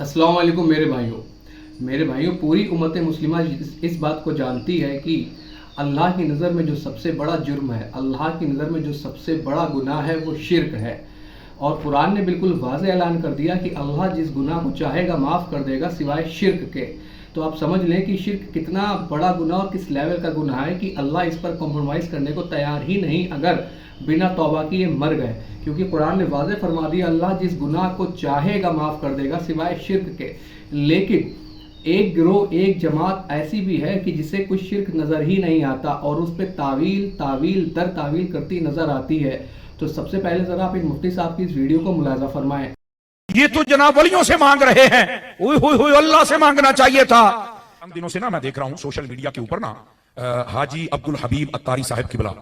अस्सलाम वालेकुम मेरे भाइयों पूरी उम्मत मुस्लिमा इस बात को जानती है कि अल्लाह की नज़र में जो सबसे बड़ा जुर्म है, अल्लाह की नज़र में जो सबसे बड़ा गुनाह है वो शिर्क है। और कुरान ने बिल्कुल वाज़ेह ऐलान कर दिया कि अल्लाह जिस गुनाह को चाहेगा माफ़ कर देगा सिवाय शिर्क के। तो आप समझ लें कि शिर्क कितना बड़ा गुनाह और किस लेवल का गुनाह है कि अल्लाह इस पर कॉम्प्रोमाइज़ करने को तैयार ही नहीं अगर बिना तौबा किए मर गए। क्योंकि कुरान ने वाज़ेह फरमा दिया अल्लाह जिस गुनाह को चाहेगा माफ़ कर देगा सिवाय शिर्क के। लेकिन एक गिरोह एक जमात ऐसी भी है कि जिसे कुछ शिर्क नज़र ही नहीं आता और उस पर तावील दर तावील करती नज़र आती है। तो सबसे पहले ज़रा आप इन मुफ्ती साहब की इस वीडियो को मुलाज़ा फरमाएं। ये तो जनाब वलियों से मांग रहे हैं, अल्लाह से मांगना चाहिए था। हम दिनों से ना मैं देख रहा हूं सोशल मीडिया के ऊपर ना हाजी अब्दुल हबीब अत्तारी साहब की बुला,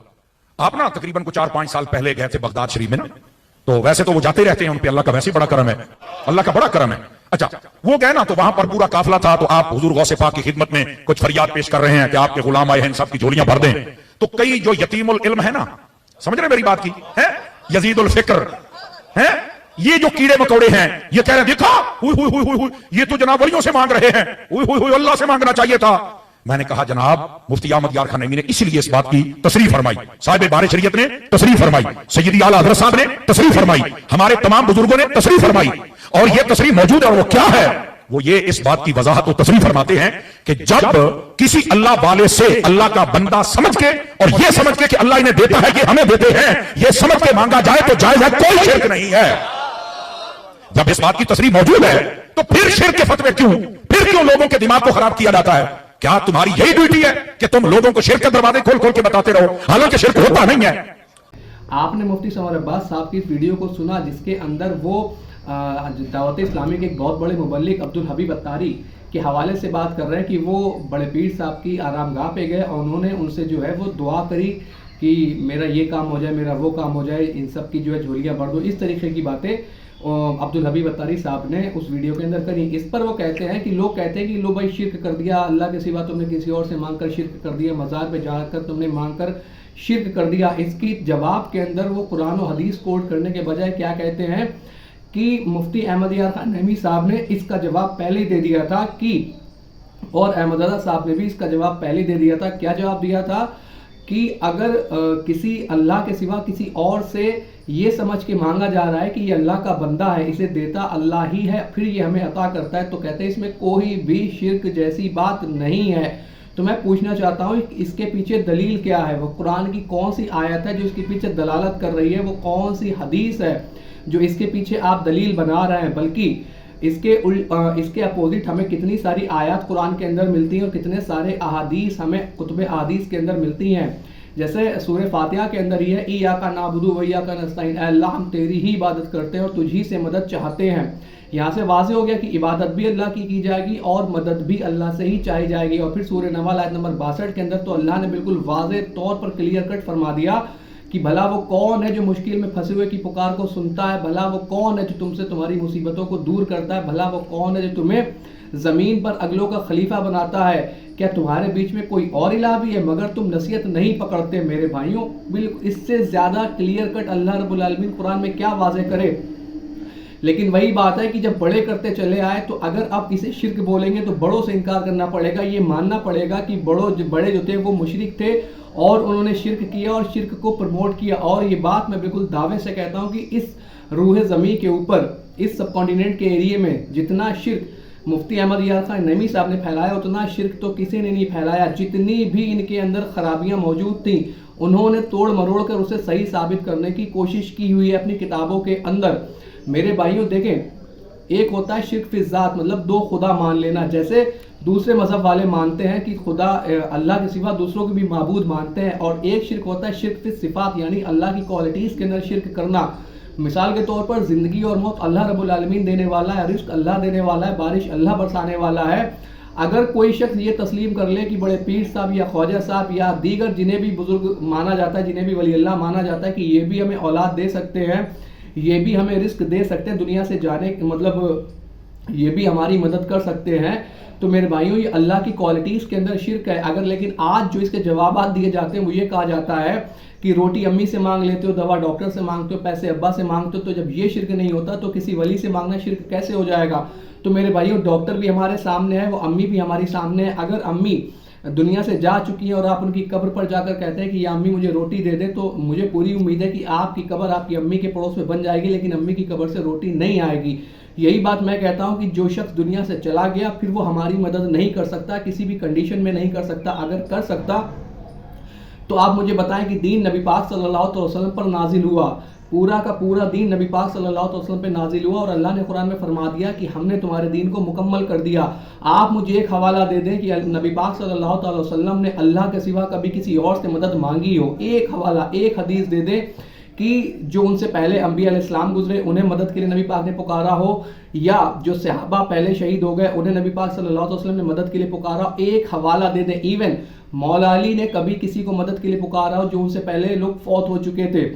आप ना तकरीबन को 4-5 साल पहले गए थे बगदाद शरीफ में ना, तो वैसे तो वो जाते रहते हैं, उन पे अल्लाह का वैसे बड़ा करम है, अल्लाह का बड़ा करम है। अच्छा, वो गए ना तो वहां पर पूरा काफिला था, तो आप हुजूर गौसे पाक की खिदमत में कुछ फरियाद पेश कर रहे हैं कि आपके गुलाम आए हैं, इन सब की झोलियां भर दें। तो कई जो यतीमुल इल्म है ना, समझ रहे मेरी बात की है, यजीदुल फिक्र है, ये जो कीड़े मकोड़े हैं ये कह रहे हैं देखा ये तो जनाब वलियों से मांग रहे हैं, अल्लाह से मांगना चाहिए था। मैंने कहा जनाब मुफ्ती अहमद यार खान नईमी ने इसलिए इस बात की तसरीह फरमाई, साहिब बारे शरीयत ने तसरीह फरमाई, सैयदी आला हज़रत साहब ने तसरीह फरमाई, हमारे तमाम बुजुर्गों ने तसरीह फरमाई, और ये तसरीह मौजूद है। और वो क्या है, वो ये इस बात की वजाहत और तसरीह फरमाते हैं कि जब किसी अल्लाह वाले से अल्लाह का बंदा समझ के और ये समझ के कि अल्लाह इन्हें देता है कि हमें देते हैं, ये समझ के मांगा जाए तो जायज है, कोई शिर्क नहीं है। जब इस बात की तसरीह मौजूद है तो फिर शिर्क के फतवे क्यों, फिर क्यों लोगों के दिमाग को खराब किया जाता है? क्या तुम्हारी यही ड्यूटी है कि तुम लोगों को शिर्क के दरवाजे खोल खोल के बताते रहो, हालांकि शिर्क होता नहीं है? आपने मुफ्ती समर अब्बास साहब की इस वीडियो को सुना जिसके अंदर वो दावत इस्लामी के एक बहुत बड़े मुबल्लिग अब्दुल हबीब अत्तारी के हवाले से बात कर रहे हैं कि वो बड़े पीर साहब की आरामगाह पे गए और उन्होंने उनसे जो है वो दुआ करी कि मेरा ये काम हो जाए, मेरा वो काम हो जाए, इन सब की जो है झोलियाँ भर दो। इस तरीके की बातें अब्दुल हबीब अत्तारी साहब ने उस वीडियो के अंदर करी। इस पर वो कहते हैं कि लोग कहते हैं कि लो भाई शिर्क कर दिया, अल्लाह के सिवा तुमने किसी और से मांगकर शिर्क कर दिया, मज़ार पे जाकर तुमने मांगकर शिर्क कर दिया। इसकी जवाब के अंदर वो कुरान और हदीस कोट करने के बजाय क्या कहते हैं कि मुफ्ती अहमद यार खान नईमी साहब ने इसका जवाब पहले ही दे दिया था कि, और अहमदज़ादा साहब ने भी इसका जवाब पहले दे दिया था। क्या जवाब दिया था कि अगर किसी अल्लाह के सिवा किसी और से ये समझ के मांगा जा रहा है कि ये अल्लाह का बंदा है, इसे देता अल्लाह ही है, फिर ये हमें अता करता है, तो कहते हैं इसमें कोई भी शिर्क जैसी बात नहीं है। तो मैं पूछना चाहता हूँ इसके पीछे दलील क्या है, वो कुरान की कौन सी आयत है जो इसके पीछे दलालत कर रही है, वो कौन सी हदीस है जो इसके पीछे आप दलील बना रहे हैं? बल्कि इसके अपोजिट हमें कितनी सारी आयत कुरान के अंदर मिलती हैं और कितने सारे अहादीस हमें कुतुब अहादीस के अंदर मिलती हैं। जैसे सूरह फातिहा के अंदर ही है इय्याका नअबुदु व इय्याका नस्तईन, अल्लाह हम तेरी ही इबादत करते हैं और तुझी से मदद चाहते हैं। यहाँ से वाज़ेह हो गया कि इबादत भी अल्लाह की जाएगी और मदद भी अल्लाह से ही चाही जाएगी। और फिर सूरह नमल आयत नंबर 62 के अंदर तो अल्लाह ने बिल्कुल वाज़ेह तौर पर क्लियर कट फरमा दिया कि भला वो कौन है जो मुश्किल में फंसे हुए की पुकार को सुनता है, भला वो कौन है जो तुमसे तुम्हारी मुसीबतों को दूर करता है, भला वो कौन है जो तुम्हें ज़मीन पर अगलों का खलीफा बनाता है। क्या तुम्हारे बीच में कोई और इलाह भी है मगर तुम नसीहत नहीं पकड़ते? मेरे भाइयों बिल्कुल इससे ज़्यादा क्लियर कट अल्लाह रब्बुल आलमीन कुरान में क्या वाज़ेह करे। लेकिन वही बात है कि जब बड़े करते चले आए तो अगर आप इसे शिर्क बोलेंगे तो बड़ों से इनकार करना पड़ेगा, ये मानना पड़ेगा कि बड़े जो थे वो मुशरिक थे और उन्होंने शिर्क किया और शिर्क को प्रमोट किया। और ये बात मैं बिल्कुल दावे से कहता हूँ कि इस रूह ज़मीन के ऊपर, इस सब कॉन्टिनेंट के एरिए में जितना शिर्क मुफ्ती अहमद यार खान नईमी साहब ने फैलाया उतना शिर्क तो किसी ने नहीं फैलाया। जितनी भी इनके अंदर खराबियाँ मौजूद थी उन्होंने तोड़ मरोड़ कर उसे सही साबित करने की कोशिश की हुई है अपनी किताबों के अंदर। मेरे भाइयों देखें, एक होता है शिर्क फिल ज़ात, मतलब दो खुदा मान लेना, जैसे दूसरे मज़हब वाले मानते हैं कि खुदा अल्लाह के सिवा दूसरों को भी माबूद मानते हैं। और एक शिर्क होता है शिर्क फिल सिफ़ात, यानी अल्लाह की क्वालिटीज़ के अंदर शिर्क करना। मिसाल के तौर पर ज़िंदगी और मौत अल्लाह रब्बुल आलमीन देने वाला है, रिज़्क़ अल्लाह देने वाला है, बारिश अल्लाह बरसाने वाला है। अगर कोई शख्स ये तस्लीम कर ले कि बड़े पीर साहब या ख्वाजा साहब या दीगर जिन्हें भी बुजुर्ग माना जाता है, जिन्हें भी वली अल्लाह माना जाता है कि ये भी हमें औलाद दे सकते हैं, ये भी हमें रिस्क दे सकते हैं दुनिया से जाने, मतलब ये भी हमारी मदद कर सकते हैं, तो मेरे भाइयों ये अल्लाह की क्वालिटीज़ के अंदर शिर्क है। अगर लेकिन आज जो इसके जवाबात दिए जाते हैं वो ये कहा जाता है कि रोटी अम्मी से मांग लेते हो, दवा डॉक्टर से मांगते हो, पैसे अब्बा से मांगते हो, तो जब ये शिर्क नहीं होता तो किसी वली से मांगना शिर्क कैसे हो जाएगा? تو میرے بھائیوں ڈاکٹر بھی ہمارے سامنے ہے, وہ امی بھی ہماری سامنے ہے. اگر امی دنیا سے جا چکی ہیں اور آپ ان کی قبر پر جا کر کہتے ہیں کہ یا امی مجھے روٹی دے دے, تو مجھے پوری امید ہے کہ آپ کی قبر آپ کی امی کے پڑوس میں بن جائے گی, لیکن امی کی قبر سے روٹی نہیں آئے گی. یہی بات میں کہتا ہوں کہ جو شخص دنیا سے چلا گیا پھر وہ ہماری مدد نہیں کر سکتا, کسی بھی کنڈیشن میں نہیں کر سکتا. اگر کر سکتا تو آپ مجھے بتائیں کہ دین نبی پاک صلی اللہ علیہ وسلم پر نازل ہوا, پورا کا پورا دین نبی پاک صلی اللہ علیہ وسلم پہ نازل ہوا, اور اللہ نے قرآن میں فرما دیا کہ ہم نے تمہارے دین کو مکمل کر دیا. آپ مجھے ایک حوالہ دے دیں کہ نبی پاک صلی اللہ علیہ وسلم نے اللہ کے سوا کبھی کسی اور سے مدد مانگی ہو. ایک حوالہ, ایک حدیث دے دیں کہ جو ان سے پہلے انبیاء علیہ السلام گزرے انہیں مدد کے لیے نبی پاک نے پکارا ہو, یا جو صحابہ پہلے شہید ہو گئے انہیں نبی پاک صلی اللہ علیہ وسلم نے مدد کے لیے پکارا. ایک حوالہ دے دیں. ایون مولا علی نے کبھی کسی کو مدد کے لیے پکارا ہو جو ان سے پہلے لوگ فوت ہو چکے تھے.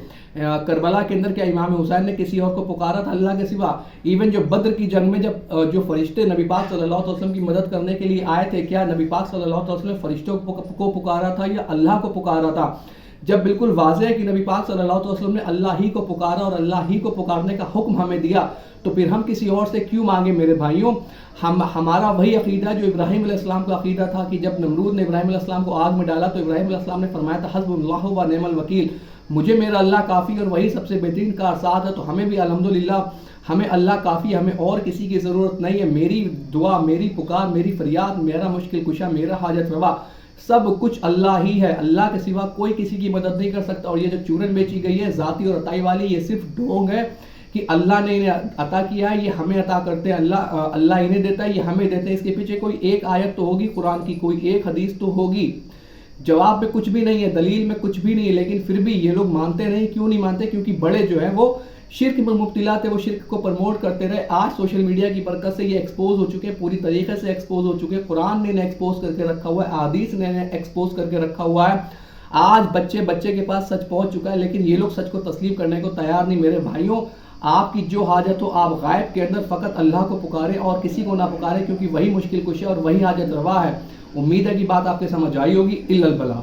کربلا کے اندر کیا امام حسین نے کسی اور کو پکارا تھا اللہ کے سوا؟ ایون جو بدر کی جنگ میں جب جو فرشتے نبی پاک صلی اللہ علیہ وسلم کی مدد کرنے کے لیے آئے تھے, کیا نبی پاک صلی اللہ علیہ وسلم نے فرشتوں کو پکارا تھا یا اللہ کو پکارا تھا؟ جب بالکل واضح ہے کہ نبی پاک صلی اللہ علیہ وسلم نے اللہ ہی کو پکارا اور اللہ ہی کو پکارنے کا حکم ہمیں دیا, تو پھر ہم کسی اور سے کیوں مانگے میرے بھائیوں؟ ہمارا وہی عقیدہ جو ابراہیم علیہ السلام کا عقیدہ تھا کہ جب نمرود نے ابراہیم علیہ السلام کو آگ میں ڈالا تو ابراہیم علیہ السلام نے فرمایا تھا حسب اللہ و نعم الوکیل, مجھے میرا اللہ کافی اور وہی سب سے بہترین کارساز ہے. تو ہمیں بھی الحمدللہ ہمیں اللہ کافی, ہمیں اور کسی کی ضرورت نہیں ہے. میری دعا, میری پکار, میری فریاد, میرا مشکل کشا, میرا حاجت روا سب کچھ اللہ ہی ہے. اللہ کے سوا کوئی کسی کی مدد نہیں کر سکتا. اور یہ جو چورن بیچی گئی ہے ذاتی اور عطائی والی, یہ صرف ڈھونگ ہے کہ اللہ نے انہیں عطا کیا ہے, یہ ہمیں عطا کرتے ہیں. اللہ انہیں دیتا ہے, یہ ہمیں دیتے ہیں. اس کے پیچھے کوئی ایک آیت تو ہوگی قرآن کی, کوئی ایک حدیث تو ہوگی. جواب میں کچھ بھی نہیں ہے, دلیل میں کچھ بھی نہیں ہے, لیکن پھر بھی یہ لوگ مانتے نہیں. کیوں نہیں مانتے؟ کیونکہ بڑے جو ہیں وہ شرک میں مبتلا تھے, وہ شرک کو پروموٹ کرتے رہے. آج سوشل میڈیا کی برکت سے یہ ایکسپوز ہو چکے, پوری طریقے سے ایکسپوز ہو چکے. قرآن نے انہیں ایکسپوز کر کے رکھا ہوا ہے, احادیث نے انہیں ایکسپوز کر کے رکھا ہوا ہے. آج بچے کے پاس سچ پہنچ چکا ہے, لیکن یہ لوگ سچ کو تسلیم کرنے کو تیار نہیں. میرے بھائیوں, آپ کی جو حاجت ہو آپ غائب کے اندر فقط اللہ کو پکاریں اور کسی کو نہ پکاریں, کیونکہ وہی مشکل کشا اور وہی حاجت روا ہے. امید ہے کہ بات آپ کے سمجھ آئی ہوگی. الا البلاغ.